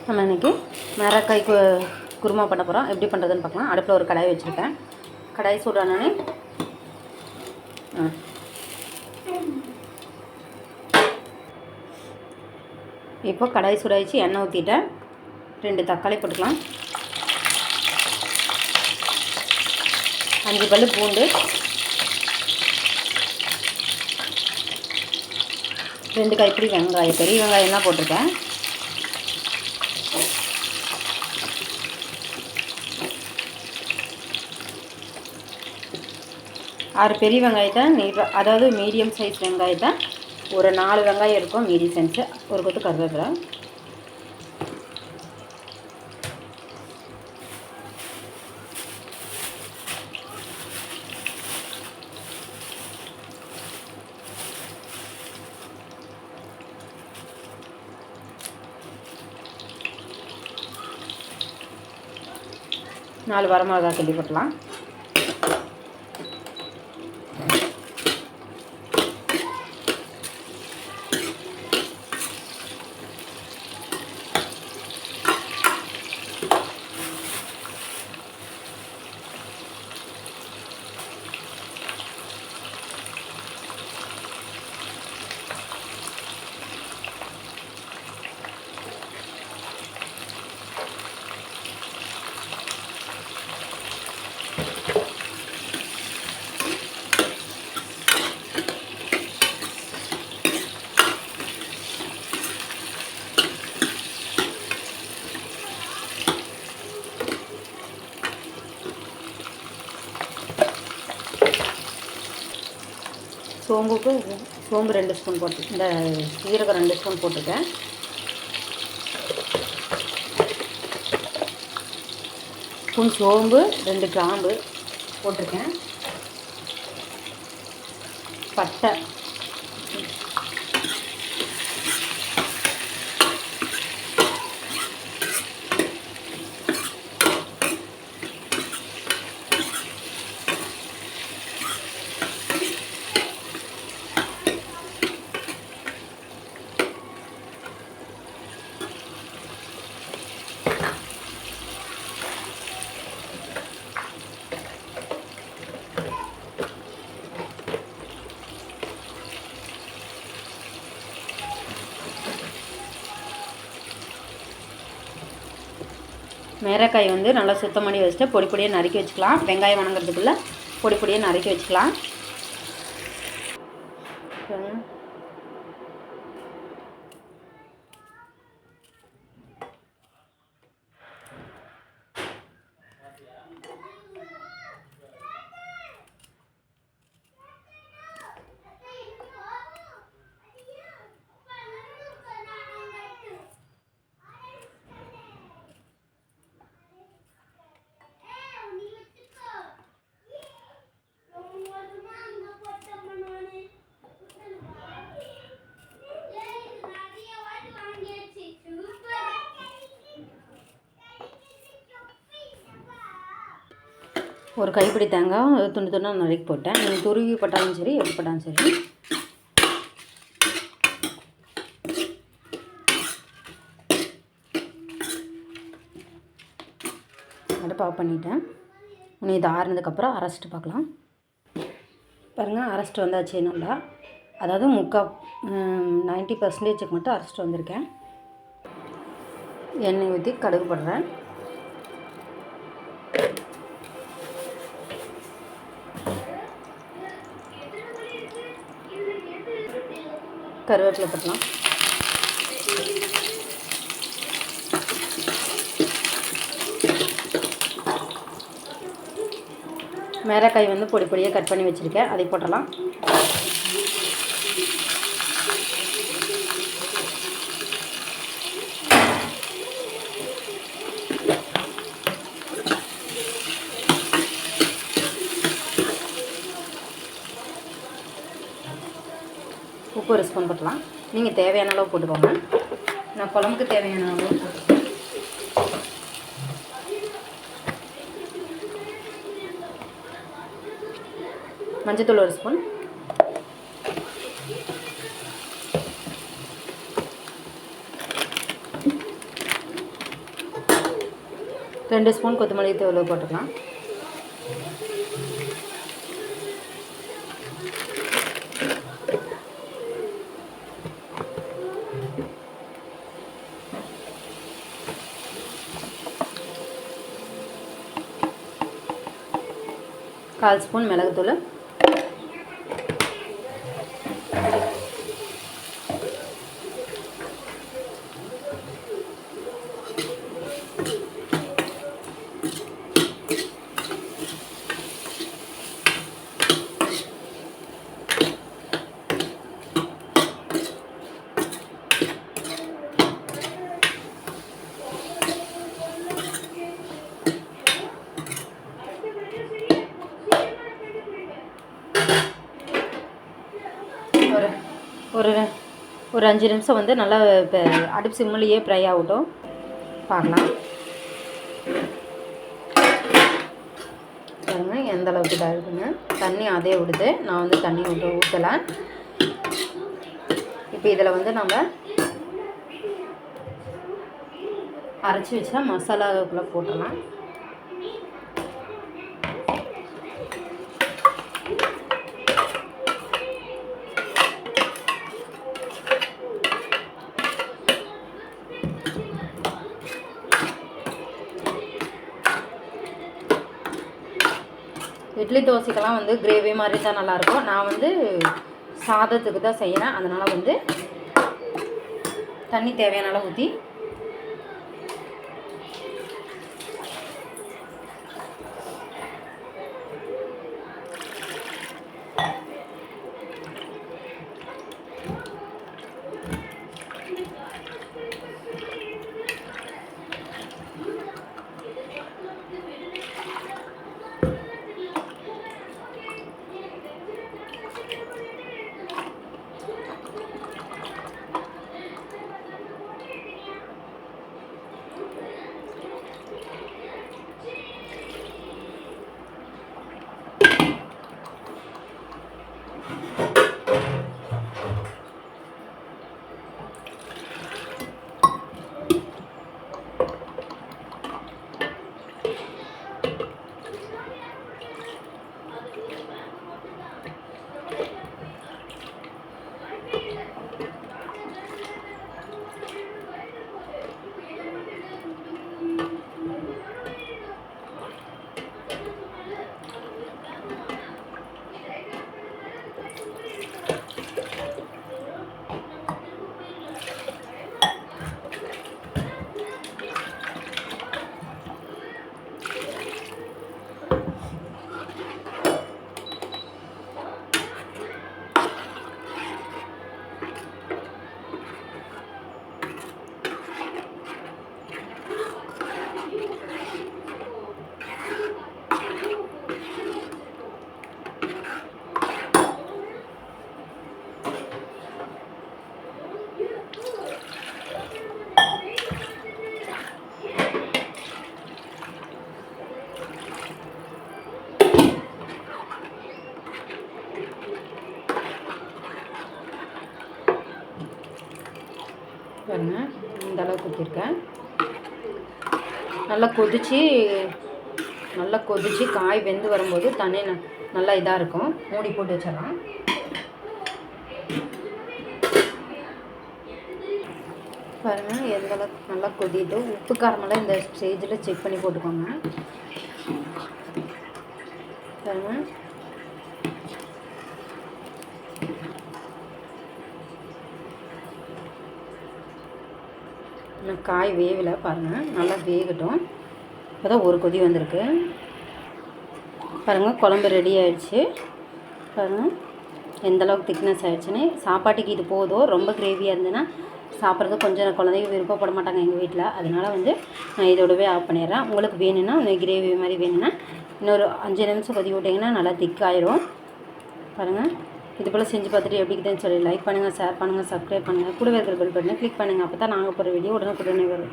நம்ம இன்றைக்கி மிளகாய் குருமா பண்ண போகிறோம். எப்படி பண்ணுறதுன்னு பார்க்கலாம். அடுப்பில் ஒரு கடாய் வச்சுருக்கேன். கடாய் சூடானோடனே இப்போ கடாய் சூடாயிடுச்சு. எண்ணெய் ஊற்றிட்டேன். 2 தக்காளி போட்டுக்கலாம். 5 பல் பூண்டு, 2 கைப்பிடி வெங்காயம், பெரிய வெங்காயம் தான் போட்டிருக்கேன். ஆறு பெரிய வெங்காயத்தை அதாவது மீடியம் சைஸ் வெங்காயத்தை ஒரு 4 வெங்காயம் இருக்கும் மீடியம் சைஸு. ஒரு கொத்து கருவேப்பிலை, நாலு வரமிளகாய் கிள்ளி போட்டலாம். சோம்பு 2 ஸ்பூன் போட்டு, இந்த சீரகம் 2 ஸ்பூன் போட்டிருக்கேன். ஸ்பூன் சோம்பு, 2 கிராம்பு போட்டிருக்கேன். பட்டை, மேரக்காய் நல்லா சுத்தம் பண்ணி வச்சுட்டு பொடி பொடியாக நறுக்கி வச்சுக்கலாம். வெங்காயம் வணங்குறதுக்குள்ளே பொடி பொடியாக நறுக்கி வச்சுக்கலாம். ஒரு கைப்பிடி தேங்காய் துண்டு துண்டாக நறுக்கி போட்டேன். நீங்கள் துருவி போட்டாலும் சரி, எப்படி போட்டாலும் சரி. அடுப்பு ஆஃப் பண்ணிட்டேன். இன்னும் இது ஆறுனதுக்கப்புறம் அரைச்சிட்டு பார்க்கலாம். பாருங்கள், அரைச்சிட்டு வந்தாச்சு. நல்லா, அதாவது 90% மட்டும் அரைச்சிட்டு வந்திருக்கேன். எண்ணெய் ஊற்றி கடுகு போடுறேன். கருவேப்பிலை போடலாம். மேரக்காய் பொடி பொடியாக கட் பண்ணி வச்சுருக்கேன், அதை போட்டலாம். உப்பு 1 ஸ்பூன் போட்டலாம். நீங்கள் தேவையான அளவு போட்டுக்கோங்க. நான் குழம்புக்கு தேவையான அளவு போட்டுக்கேன். மஞ்சத்தூள் 1 ஸ்பூன், 2 ஸ்பூன் கொத்தமல்லி தூள் போட்டுக்கலாம். கால் ஸ்பூன் மிளகுத்தூள், ஒரு 5 நிமிஷம் வந்து நல்லா இப்போ அடுப்பு சிம்மிலேயே ஃப்ரை ஆகட்டும். பார்க்கலாம் பாருங்கள் எந்த அளவுக்கு இதாக இருக்குங்க. தண்ணி அதே விடுது, நான் வந்து தண்ணி ஊற்றலை. இப்போ இதில் வந்து நம்ம அரைச்சி வச்சா மசாலாக்குள்ளே போட்டுடலாம். இட்லி தோசைக்கெல்லாம் வந்து கிரேவி மாதிரி தான் நல்லாயிருக்கும். நான் வந்து சாதத்துக்கு தான் செய்கிறேன். அதனால் வந்து தண்ணி தேவையான அளவு ஊற்றி பாருங்க இந்த அளவுக்கு ஊற்றிருக்கேன். நல்லா கொதிச்சு காய் வெந்து வரும்போது தண்ணி நல்லா இதாக இருக்கும். மூடி போட்டு வச்சிடலாம். பாருங்கள் எந்த அளவுக்கு நல்லா கொதிட்டு. உப்பு காரமெல்லாம் இந்த ஸ்டேஜில் செக் பண்ணி போட்டுக்கோங்க. பாருங்கள் இன்னும் காய் வேகலை. பாருங்கள் நல்லா வேகட்டும். இப்போ தான் ஒரு கொதி வந்திருக்கு. பாருங்கள் குழம்பு ரெடி ஆகிடுச்சு. பாருங்கள் எந்தளவுக்கு திக்னஸ் ஆகிடுச்சுன்னு. சாப்பாட்டுக்கு இது போதும். ரொம்ப கிரேவியாக இருந்ததுன்னா சாப்பிட்றது கொஞ்சம் குழந்தைங்க விருப்பப்பட மாட்டாங்க எங்கள் வீட்டில். அதனால் வந்து நான் இதோடவே ஆஃப் பண்ணிடுறேன். உங்களுக்கு வேணும்னா கிரேவி மாதிரி வேணும்னா இன்னொரு 5 நிமிஷம் கொதி விட்டிங்கன்னா நல்லா திக்காயிரும். பாருங்கள் இது போல் செஞ்சு பார்த்துட்டு எப்படி இருக்குதுன்னு சொல்லி லைக் பண்ணுங்கள், ஷேர் பண்ணுங்கள், சப்ஸ்கிரைப் பண்ணுங்கள். கூடவே இருக்கிற பெல் பட்டனை கிளிக் பண்ணுங்கள். அப்போ தான் நாங்கள் போகிற வீடியோ உடனுக்குடனே வரும்.